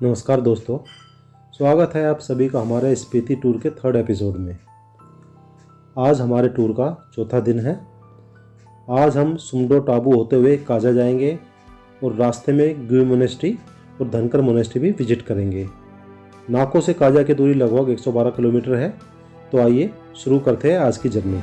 नमस्कार दोस्तों, स्वागत है आप सभी का हमारे स्पीति टूर के 3rd एपिसोड में। आज हमारे टूर का चौथा दिन है। आज हम सुमडो टाबू होते हुए काजा जाएंगे और रास्ते में ग्यू मोनेस्ट्री और धनकर मोनेस्ट्री भी विजिट करेंगे। नाको से काजा की दूरी लगभग 112 किलोमीटर है। तो आइए शुरू करते हैं आज की जर्नी।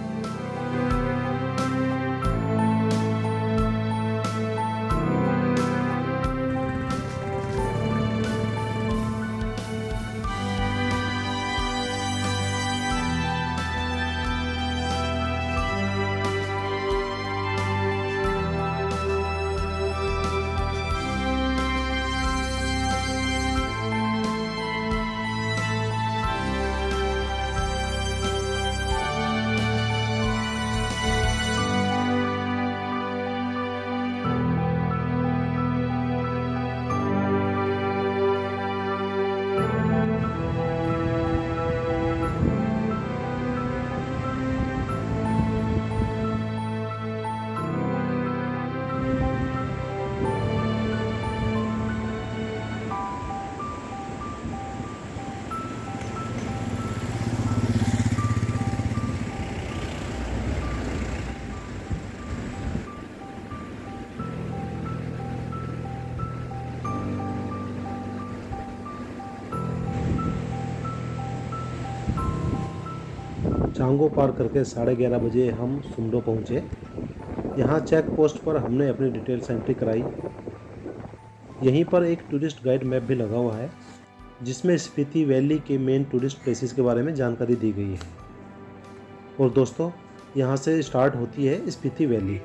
चांगो पार करके 11:30 बजे हम सुमडो पहुँचे। यहाँ चेक पोस्ट पर हमने अपनी डिटेल्स एंट्री कराई। यहीं पर एक टूरिस्ट गाइड मैप भी लगा हुआ है जिसमें स्पीति वैली के मेन टूरिस्ट प्लेसेस के बारे में जानकारी दी गई है। और दोस्तों, यहाँ से स्टार्ट होती है स्पीति वैली।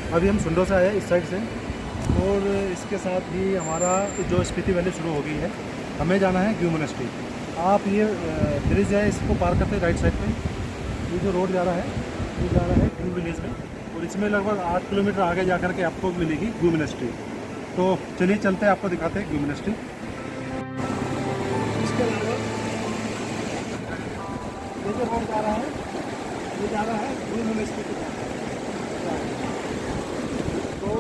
अभी हम सुंडो से आए इस साइड से, और इसके साथ ही हमारा जो स्पीति वैली शुरू हो गई है। हमें जाना है ग्यू मोनेस्ट्री। आप ये ब्रिज है, इसको पार करते हैं राइट साइड पे। ये जो रोड जा रहा है ये जा रहा है ग्यू विलेज में, और इसमें लगभग 8 किलोमीटर आगे जा कर के आपको मिलेगी ग्यू मोनेस्ट्री। तो चलिए चलते हैं, आपको दिखाते हैं ग्यू मोनेस्ट्री। इसके अलावा ये जो रोड जा रहा है ये जा रहा है ग्यू मोनेस्ट्री के पास। तो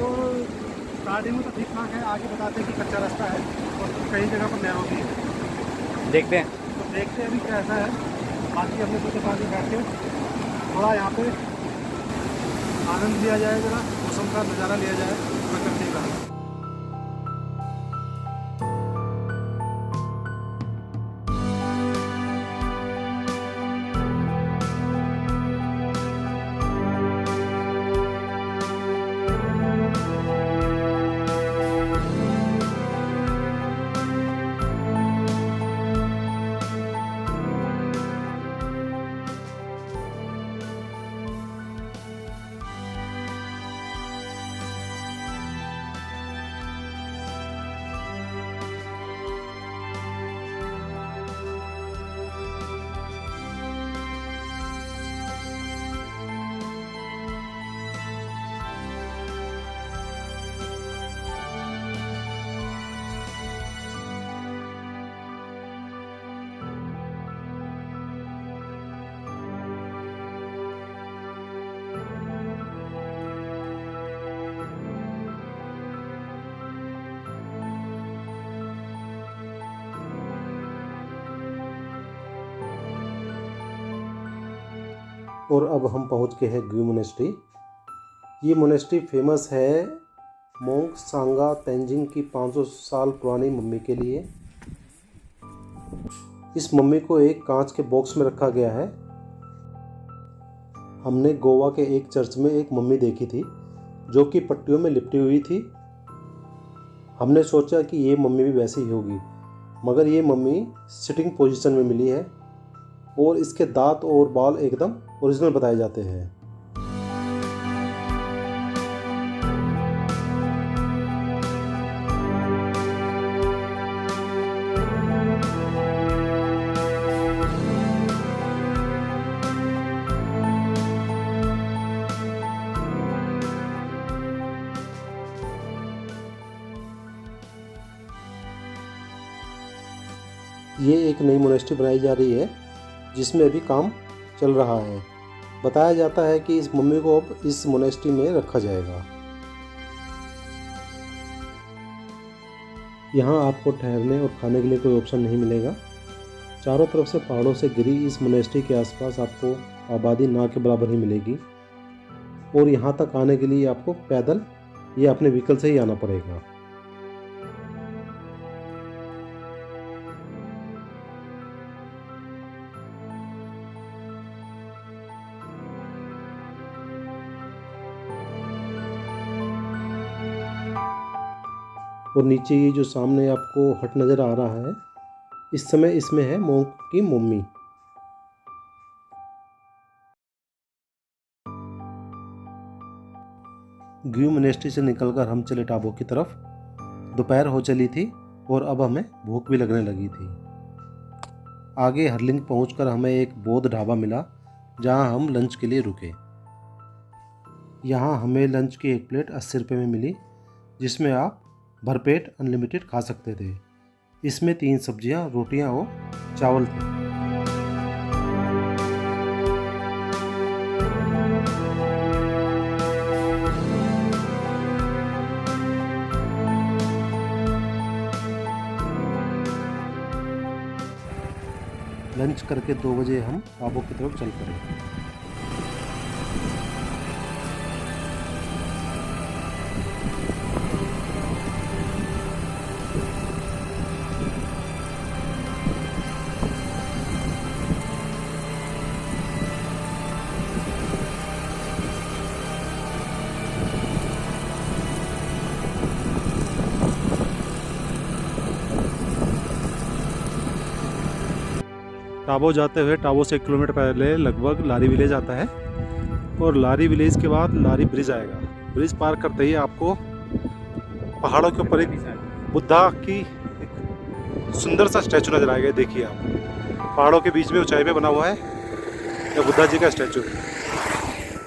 स्टार्टिंग में तो ठीक ठाक है, आगे बताते हैं कि कच्चा रास्ता है और कई जगह पर नैरो भी है। देखते हैं। तो देखते हैं अभी कैसा है। बाकी अपने सोचे आगे बैठ के थोड़ा यहाँ पे आनंद लिया जाए, जरा मौसम का नज़ारा लिया जाए, प्रकृति का। और अब हम पहुंच गए हैं ग्यू मोनेस्ट्री। ये मोनेस्ट्री फेमस है मोंग सांगा तेंजिंग की 500 साल पुरानी मम्मी के लिए। इस मम्मी को एक कांच के बॉक्स में रखा गया है। हमने गोवा के एक चर्च में एक मम्मी देखी थी जो कि पट्टियों में लिपटी हुई थी। हमने सोचा कि ये मम्मी भी वैसी ही होगी, मगर ये मम्मी सिटिंग पोजीशन में मिली है और इसके दांत और बाल एकदम ओरिजिनल बताए जाते हैं। ये एक नई मोनेस्ट्री बनाई जा रही है जिसमें अभी काम चल रहा है। बताया जाता है कि इस मम्मी को अब इस मोनेस्ट्री में रखा जाएगा। यहाँ आपको ठहरने और खाने के लिए कोई ऑप्शन नहीं मिलेगा। चारों तरफ से पहाड़ों से घिरी इस मोनेस्ट्री के आसपास आपको आबादी ना के बराबर ही मिलेगी और यहाँ तक आने के लिए आपको पैदल या अपने व्हीकल से ही आना पड़ेगा। और नीचे ये जो सामने आपको हट नज़र आ रहा है, इस समय इसमें है मोंक की मम्मी। ग्यू मोनेस्ट्री से निकलकर हम चले टाबो की तरफ। दोपहर हो चली थी और अब हमें भूख भी लगने लगी थी। आगे हर्लिंग पहुंचकर हमें एक बौद्ध ढाबा मिला जहां हम लंच के लिए रुके। यहाँ हमें लंच की एक प्लेट 80 रुपये में मिली जिसमें आप भरपेट अनलिमिटेड खा सकते थे। इसमें 3 सब्जियां, रोटियां और चावल थे। लंच करके 2 बजे हम टाबो की तरफ चल पड़े। टाबो जाते हुए टाबो से 1 किलोमीटर पहले लगभग लारी विलेज आता है और लारी विलेज के बाद लारी ब्रिज आएगा। ब्रिज पार करते ही आपको पहाड़ों के ऊपर एक बुद्धा की एक सुंदर सा स्टैचू नजर आएगा। देखिए आप, पहाड़ों के बीच में ऊंचाई पे बना हुआ है ये बुद्धा जी का स्टैचू।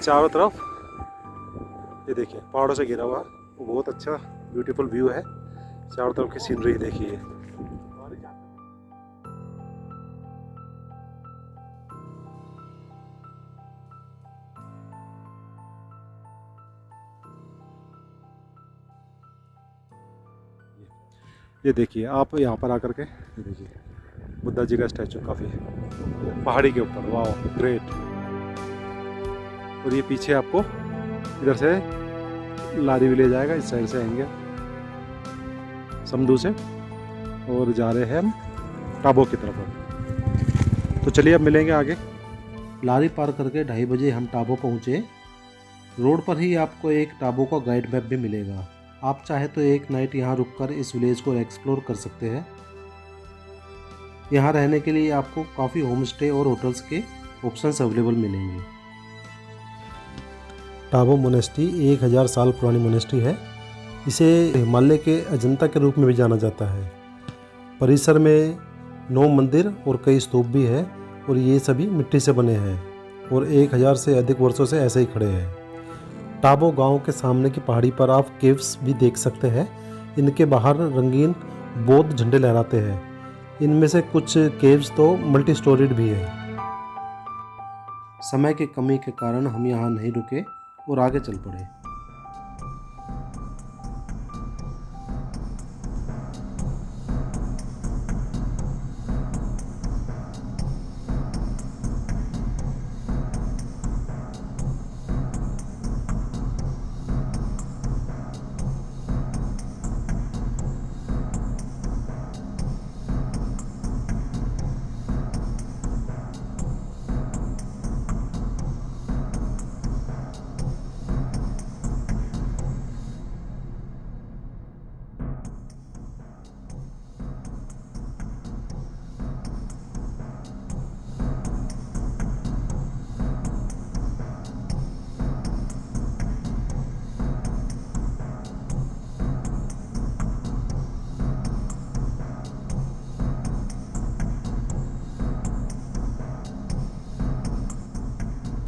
चारों तरफ ये देखिए पहाड़ों से घिरा हुआ, बहुत अच्छा ब्यूटीफुल व्यू है। चारों तरफ की सीनरी देखिए। ये देखिए आप यहाँ पर आकर के ये देखिए बुद्धा जी का स्टैचू काफ़ी पहाड़ी के ऊपर, वाह ग्रेट। और ये पीछे आपको इधर से लारी विलेज आएगा, इस साइड से आएंगे समदू से और जा रहे हैं हम टाबो की तरफ। तो चलिए अब मिलेंगे आगे। लारी पार करके 2:30 बजे हम टाबो पहुँचे। रोड पर ही आपको एक टाबो का गाइड मैप भी मिलेगा। आप चाहे तो एक नाइट यहाँ रुककर इस विलेज को एक्सप्लोर कर सकते हैं। यहाँ रहने के लिए आपको काफ़ी होम स्टे और होटल्स के ऑप्शंस अवेलेबल मिलेंगे। टाबो मोनेस्ट्री 1000 साल पुरानी मोनेस्ट्री है। इसे हिमालय के अजंता के रूप में भी जाना जाता है। परिसर में 9 मंदिर और कई स्तूप भी है और ये सभी मिट्टी से बने हैं और 1000 से अधिक वर्षों से ऐसे ही खड़े हैं। टाबो गांव के सामने की पहाड़ी पर आप केव्स भी देख सकते हैं। इनके बाहर रंगीन बौद्ध झंडे लहराते हैं। इनमें से कुछ केव्स तो मल्टी स्टोरीड भी है। समय की कमी के कारण हम यहाँ नहीं रुके और आगे चल पड़े।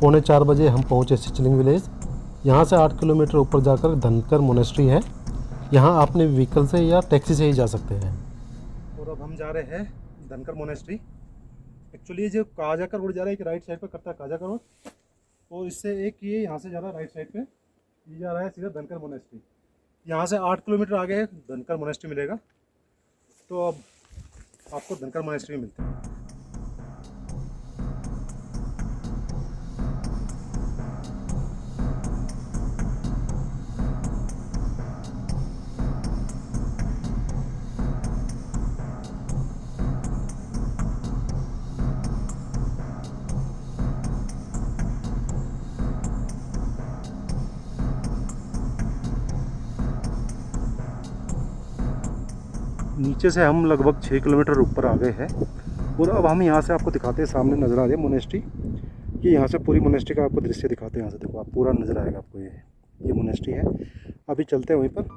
पौने 4 बजे हम पहुँचे सिचलिंग विलेज। यहाँ से 8 किलोमीटर ऊपर जाकर धनकर मोनेस्ट्री है। यहाँ अपने व्हीकल से या टैक्सी से ही जा सकते हैं। और अब हम जा रहे हैं धनकर मोनेस्ट्री। एक्चुअली ये जो काजा का रोड जा रहा है, एक राइट साइड पर करता है काजा का रोड, और इससे एक ये यहाँ से जा रहा है राइट साइड पे, ये जा रहा है सीधा धनकर मोनेस्ट्री। यहाँ से 8 किलोमीटर आगे धनकर मोनेस्ट्री मिलेगा। तो अब आपको धनकर मोनेस्ट्री मिलती है। नीचे से हम लगभग 6 किलोमीटर ऊपर आ गए हैं, और अब हम यहाँ से आपको दिखाते हैं, सामने नज़र आ रही है मोनेस्ट्री। ये यहाँ से पूरी मोनेस्ट्री का आपको दृश्य दिखाते हैं। यहाँ से देखो आप, पूरा नज़र आएगा आपको। ये मोनेस्ट्री है। अभी चलते हैं वहीं पर।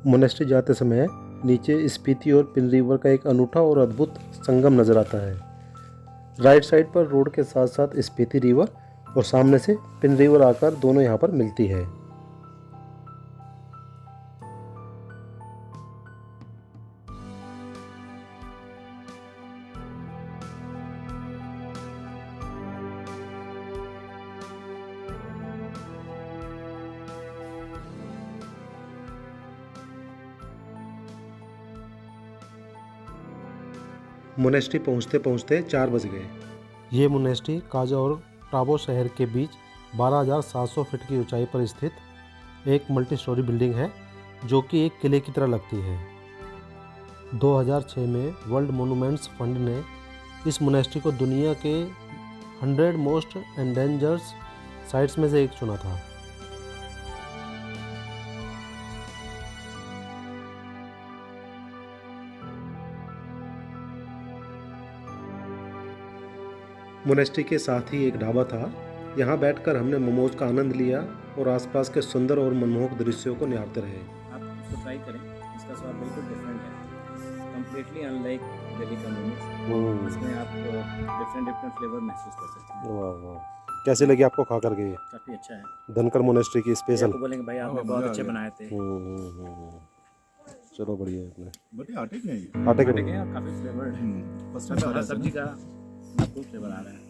मोनेस्ट्री जाते समय नीचे स्पीति और पिन रिवर का एक अनूठा और अद्भुत संगम नज़र आता है। राइट साइड पर रोड के साथ साथ स्पीति रिवर और सामने से पिन रिवर आकर दोनों यहाँ पर मिलती है। मोनेस्ट्री पहुँचते पहुँचते 4 बज गए। ये मोनेस्ट्री काजा और टाबो शहर के बीच 12,700 फीट की ऊंचाई पर स्थित एक मल्टी स्टोरी बिल्डिंग है, जो कि एक किले की तरह लगती है। 2006 में वर्ल्ड मोनूमेंट्स फंड ने इस मोनेस्ट्री को दुनिया के 100 मोस्ट एंडेंजर्ड साइट्स में से एक चुना था। मोनेस्ट्री के साथ ही एक ढाबा था। यहाँ बैठकर हमने मोमोज का आनंद लिया और आसपास के सुंदर और मनमोहक दृश्यों को निहारते रहे। आप इसको ट्राई करें, इसका स्वाद बिल्कुल डिफरेंट है, कम्प्लीटली अनलाइक दिल्ली का मोमोज। इसमें आप डिफरेंट फ्लेवर महसूस कर सकते हैं। वाह वाह, कैसे लगी आपको खा करके? काफ़ी अच्छा है। धनकर मोनेस्ट्री की स्पेशल। आपको बोलेंगे भाई आपने बहुत अच्छे बनाए थे। चलो बढ़िया है। अपने बट आटे के आटे ठीक के है, और काफ़ी फ्लेवर है। पसंद आ रहा है सब्जी का आपको फ्लेवर आ रहा है।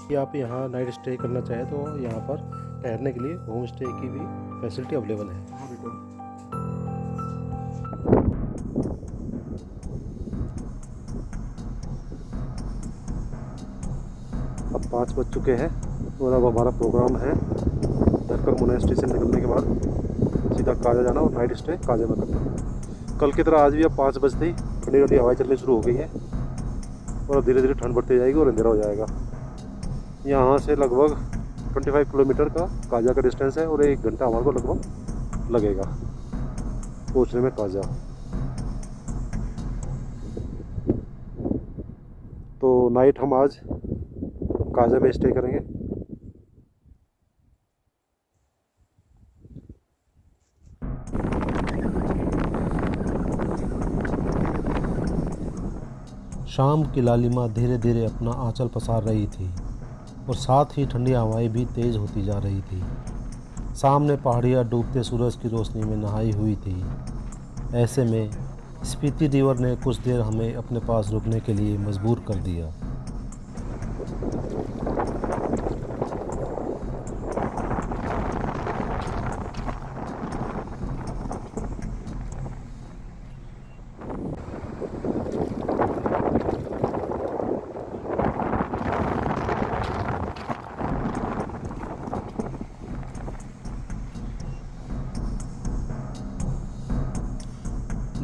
कि आप यहाँ नाइट स्टे करना चाहें तो यहाँ पर ठहरने के लिए होम स्टे की भी फैसिलिटी अवेलेबल है। अब 5 बज चुके हैं और अब हमारा प्रोग्राम है धनकर मोनेस्ट्री से निकलने के बाद सीधा काजा जाना और नाइट स्टे काजा में करना। कल की तरह आज भी अब 5 बजते ही ठंडी ठंडी हवाएं चलनी शुरू हो गई है, और अब धीरे धीरे ठंड बढ़ती जाएगी और अंधेरा हो जाएगा। यहाँ से लगभग 25 किलोमीटर का काजा का डिस्टेंस है, और 1 घंटा हमारे को लगभग लगेगा पहुँचने में काजा। तो नाइट हम आज काजा में स्टे करेंगे। शाम की लालिमा धीरे धीरे अपना आंचल पसार रही थी, और साथ ही ठंडी हवाएं भी तेज़ होती जा रही थी। सामने पहाड़ियाँ डूबते सूरज की रोशनी में नहाई हुई थी। ऐसे में स्पीति रिवर ने कुछ देर हमें अपने पास रुकने के लिए मजबूर कर दिया।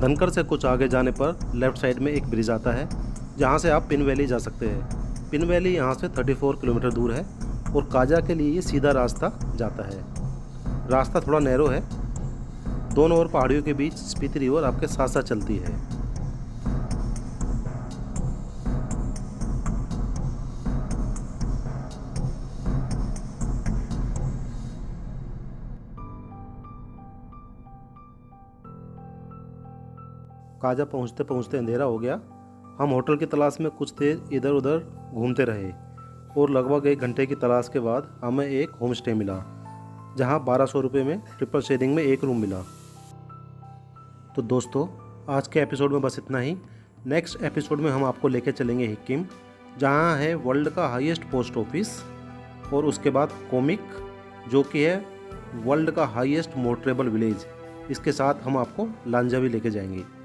धनकर से कुछ आगे जाने पर लेफ़्ट साइड में एक ब्रिज आता है, जहाँ से आप पिन वैली जा सकते हैं। पिन वैली यहाँ से 34 किलोमीटर दूर है, और काजा के लिए ये सीधा रास्ता जाता है। रास्ता थोड़ा नैरो है, दोनों ओर पहाड़ियों के बीच स्पीति रिवर आपके साथ साथ चलती है। काजा पहुँचते पहुँचते अंधेरा हो गया। हम होटल की तलाश में कुछ देर इधर उधर घूमते रहे, और लगभग 1 घंटे की तलाश के बाद हमें एक होम स्टे मिला, जहां 1200 रुपये में ट्रिपल शेयरिंग में एक रूम मिला। तो दोस्तों, आज के एपिसोड में बस इतना ही। नेक्स्ट एपिसोड में हम आपको लेके चलेंगे हिक्किम, जहां है वर्ल्ड का हाईएस्ट पोस्ट ऑफिस, और उसके बाद कोमिक, जो कि है वर्ल्ड का हाईएस्ट मोटरेबल विलेज। इसके साथ हम आपको लांजा भी लेके जाएंगे।